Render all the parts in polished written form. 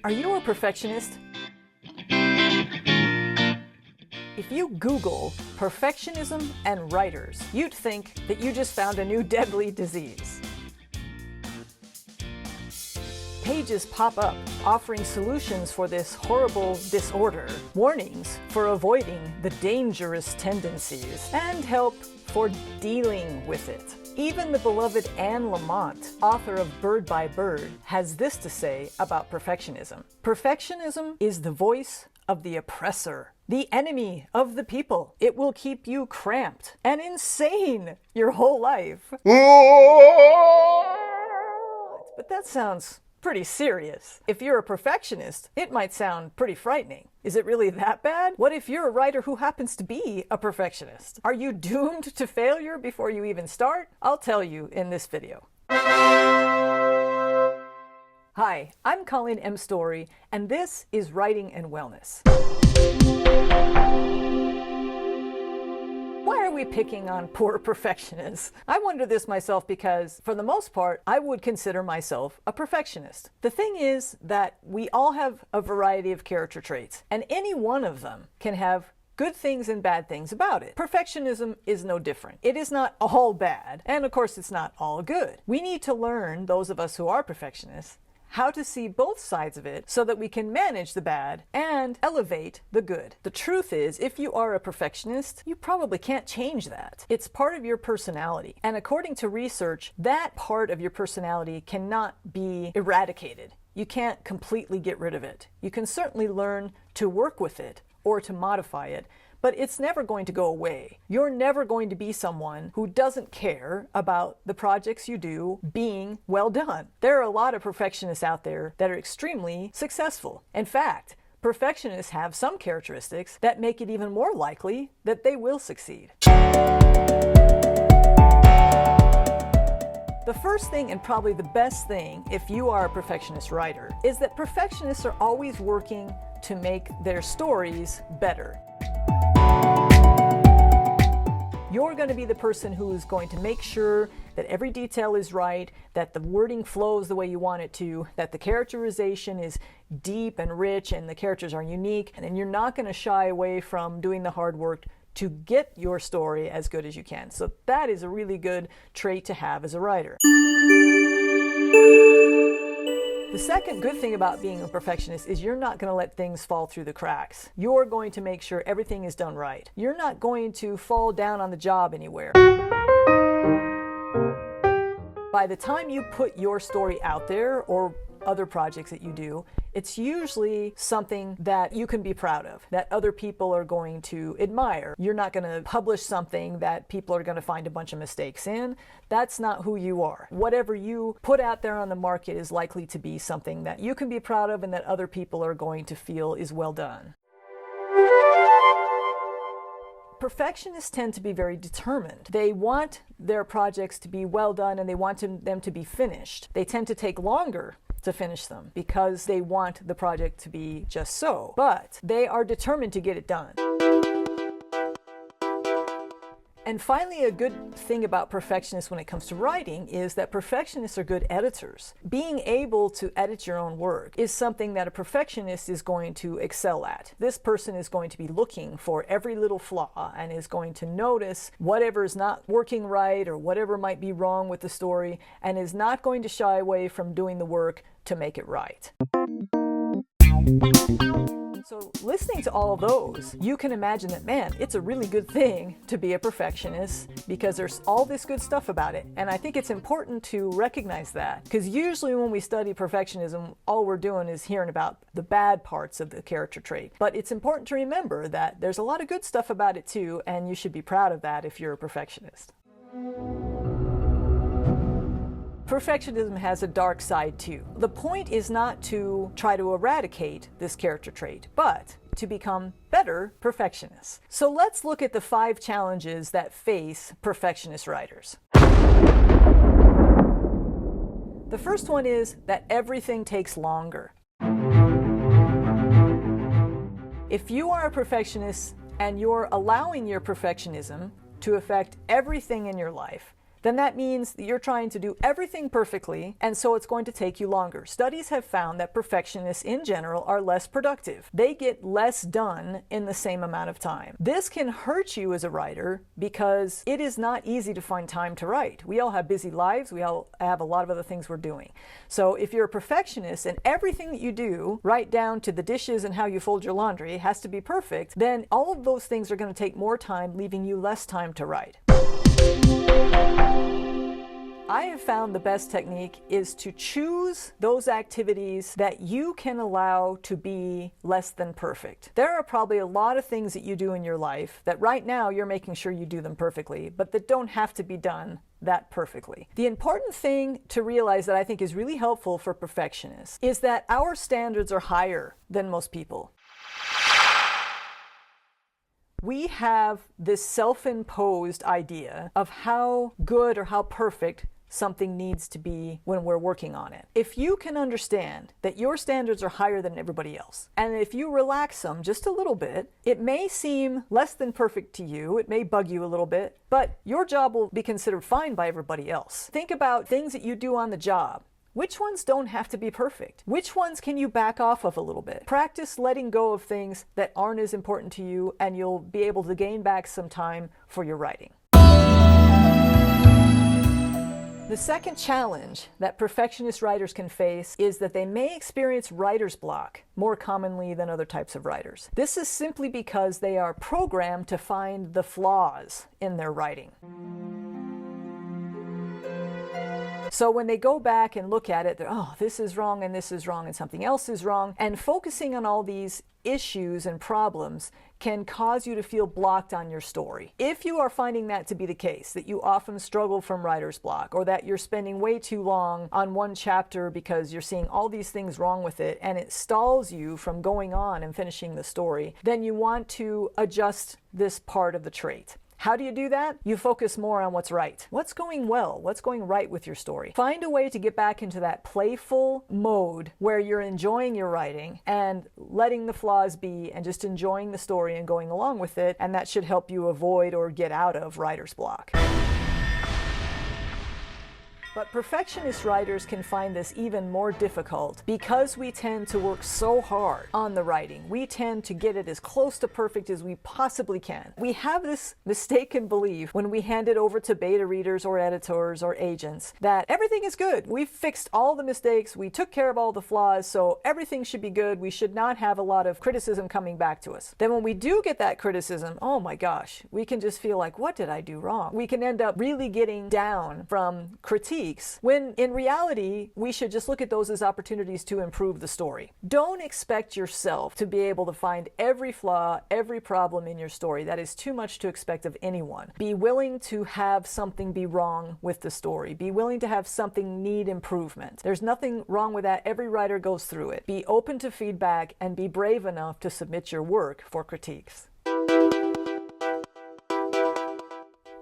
Are you a perfectionist? If you Google perfectionism and writers, you'd think that you just found a new deadly disease. Pages pop up offering solutions for this horrible disorder, warnings for avoiding the dangerous tendencies, and help for dealing with it. Even the beloved Anne Lamott, author of Bird by Bird, has this to say about perfectionism. Perfectionism is the voice of the oppressor, the enemy of the people. It will keep you cramped and insane your whole life. But that sounds pretty serious. If you're a perfectionist, it might sound pretty frightening. Is it really that bad? What if you're a writer who happens to be a perfectionist? Are you doomed to failure before you even start? I'll tell you in this video. Hi, I'm Colleen M. Story, and this is Writing and Wellness. Why are we picking on poor perfectionists? I wonder this myself because, for the most part, I would consider myself a perfectionist. The thing is that we all have a variety of character traits, and any one of them can have good things and bad things about it. Perfectionism is no different. It is not all bad, and of course it's not all good. We need to learn, those of us who are perfectionists, how to see both sides of it so that we can manage the bad and elevate the good. The truth is, if you are a perfectionist, you probably can't change that. It's part of your personality. And according to research, that part of your personality cannot be eradicated. You can't completely get rid of it. You can certainly learn to work with it or to modify it, but it's never going to go away. You're never going to be someone who doesn't care about the projects you do being well done. There are a lot of perfectionists out there that are extremely successful. In fact, perfectionists have some characteristics that make it even more likely that they will succeed. The first thing, and probably the best thing if you are a perfectionist writer, is that perfectionists are always working to make their stories better. You're going to be the person who is going to make sure that every detail is right, that the wording flows the way you want it to, that the characterization is deep and rich and the characters are unique, and then you're not going to shy away from doing the hard work to get your story as good as you can. So that is a really good trait to have as a writer. The second good thing about being a perfectionist is you're not going to let things fall through the cracks. You're going to make sure everything is done right. You're not going to fall down on the job anywhere. By the time you put your story out there, or other projects that you do, it's usually something that you can be proud of, that other people are going to admire. You're not going to publish something that people are going to find a bunch of mistakes in. That's not who you are. Whatever you put out there on the market is likely to be something that you can be proud of and that other people are going to feel is well done. Perfectionists tend to be very determined. They want their projects to be well done and they want them to be finished. They tend to take longer to finish them because they want the project to be just so, but they are determined to get it done. And finally, a good thing about perfectionists when it comes to writing is that perfectionists are good editors. Being able to edit your own work is something that a perfectionist is going to excel at. This person is going to be looking for every little flaw and is going to notice whatever is not working right or whatever might be wrong with the story, and is not going to shy away from doing the work to make it right. So listening to all of those, you can imagine that, man, it's a really good thing to be a perfectionist because there's all this good stuff about it. And I think it's important to recognize that, because usually when we study perfectionism, all we're doing is hearing about the bad parts of the character trait. But it's important to remember that there's a lot of good stuff about it too, and you should be proud of that if you're a perfectionist. Perfectionism has a dark side too. The point is not to try to eradicate this character trait, but to become better perfectionists. So let's look at the 5 challenges that face perfectionist writers. The first one is that everything takes longer. If you are a perfectionist and you're allowing your perfectionism to affect everything in your life, then that means that you're trying to do everything perfectly, and so it's going to take you longer. Studies have found that perfectionists in general are less productive. They get less done in the same amount of time. This can hurt you as a writer because it is not easy to find time to write. We all have busy lives. We all have a lot of other things we're doing. So if you're a perfectionist and everything that you do, right down to the dishes and how you fold your laundry, has to be perfect, then all of those things are going to take more time, leaving you less time to write. I have found the best technique is to choose those activities that you can allow to be less than perfect. There are probably a lot of things that you do in your life that right now you're making sure you do them perfectly, but that don't have to be done that perfectly. The important thing to realize that I think is really helpful for perfectionists is that our standards are higher than most people. We have this self-imposed idea of how good or how perfect something needs to be when we're working on it. If you can understand that your standards are higher than everybody else, and if you relax them just a little bit, it may seem less than perfect to you, it may bug you a little bit, but your job will be considered fine by everybody else. Think about things that you do on the job. Which ones don't have to be perfect? Which ones can you back off of a little bit? Practice letting go of things that aren't as important to you, and you'll be able to gain back some time for your writing. The second challenge that perfectionist writers can face is that they may experience writer's block more commonly than other types of writers. This is simply because they are programmed to find the flaws in their writing. So when they go back and look at it, they're, oh, this is wrong and this is wrong and something else is wrong. And focusing on all these issues and problems can cause you to feel blocked on your story. If you are finding that to be the case, that you often struggle from writer's block, or that you're spending way too long on one chapter because you're seeing all these things wrong with it and it stalls you from going on and finishing the story, then you want to adjust this part of the trait. How do you do that? You focus more on what's right. What's going well? What's going right with your story? Find a way to get back into that playful mode where you're enjoying your writing and letting the flaws be and just enjoying the story and going along with it, and that should help you avoid or get out of writer's block. But perfectionist writers can find this even more difficult because we tend to work so hard on the writing. We tend to get it as close to perfect as we possibly can. We have this mistaken belief when we hand it over to beta readers or editors or agents that everything is good. We've fixed all the mistakes, we took care of all the flaws, so everything should be good. We should not have a lot of criticism coming back to us. Then when we do get that criticism, oh my gosh, we can just feel like, what did I do wrong? We can end up really getting down from critique, when in reality, we should just look at those as opportunities to improve the story. Don't expect yourself to be able to find every flaw, every problem in your story. That is too much to expect of anyone. Be willing to have something be wrong with the story. Be willing to have something need improvement. There's nothing wrong with that. Every writer goes through it. Be open to feedback and be brave enough to submit your work for critiques.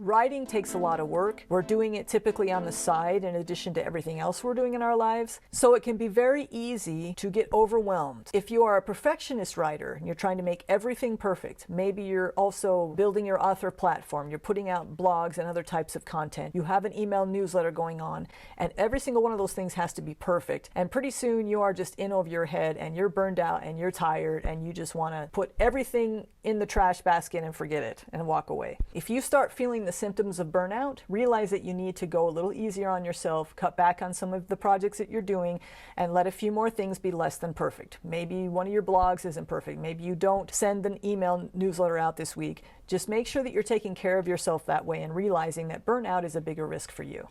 Writing takes a lot of work. We're doing it typically on the side in addition to everything else we're doing in our lives. So it can be very easy to get overwhelmed. If you are a perfectionist writer and you're trying to make everything perfect, maybe you're also building your author platform, you're putting out blogs and other types of content, you have an email newsletter going on, and every single one of those things has to be perfect. And pretty soon you are just in over your head and you're burned out and you're tired and you just want to put everything in the trash basket and forget it and walk away. If you start feeling the symptoms of burnout, realize that you need to go a little easier on yourself, cut back on some of the projects that you're doing, and let a few more things be less than perfect. Maybe one of your blogs isn't perfect. Maybe you don't send an email newsletter out this week. Just make sure that you're taking care of yourself that way and realizing that burnout is a bigger risk for you.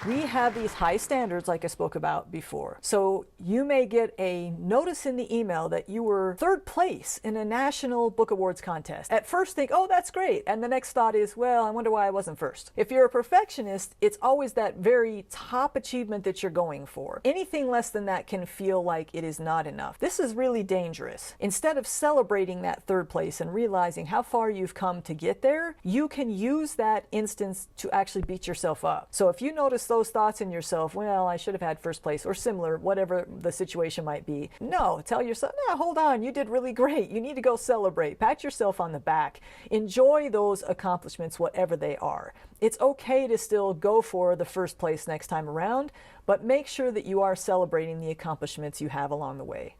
We have these high standards like I spoke about before. So you may get a notice in the email that you were third place in a national book awards contest. At first think, oh, that's great. And the next thought is, well, I wonder why I wasn't first. If you're a perfectionist, it's always that very top achievement that you're going for. Anything less than that can feel like it is not enough. This is really dangerous. Instead of celebrating that third place and realizing how far you've come to get there, you can use that instance to actually beat yourself up. So if you notice those thoughts in yourself, well, I should have had first place or similar, whatever the situation might be. No, tell yourself, no, hold on, you did really great. You need to go celebrate. Pat yourself on the back. Enjoy those accomplishments, whatever they are. It's okay to still go for the first place next time around, but make sure that you are celebrating the accomplishments you have along the way.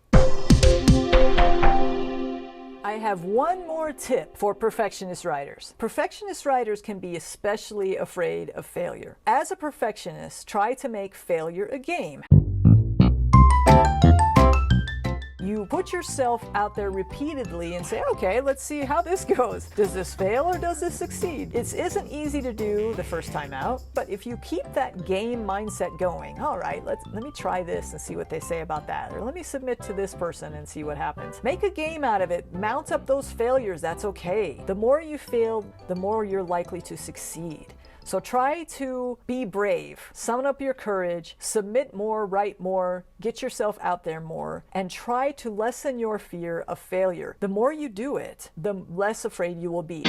I have one more tip for perfectionist writers. Perfectionist writers can be especially afraid of failure. As a perfectionist, try to make failure a game. You put yourself out there repeatedly and say, okay, let's see how this goes. Does this fail or does this succeed? It isn't easy to do the first time out, but if you keep that game mindset going, all right, let me try this and see what they say about that, or let me submit to this person and see what happens. Make a game out of it. Mount up those failures. That's okay. The more you fail, the more you're likely to succeed. So try to be brave, summon up your courage, submit more, write more, get yourself out there more, and try to lessen your fear of failure. The more you do it, the less afraid you will be.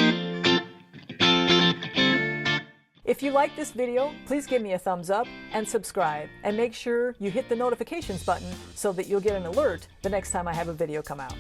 If you like this video, please give me a thumbs up and subscribe, and make sure you hit the notifications button so that you'll get an alert the next time I have a video come out.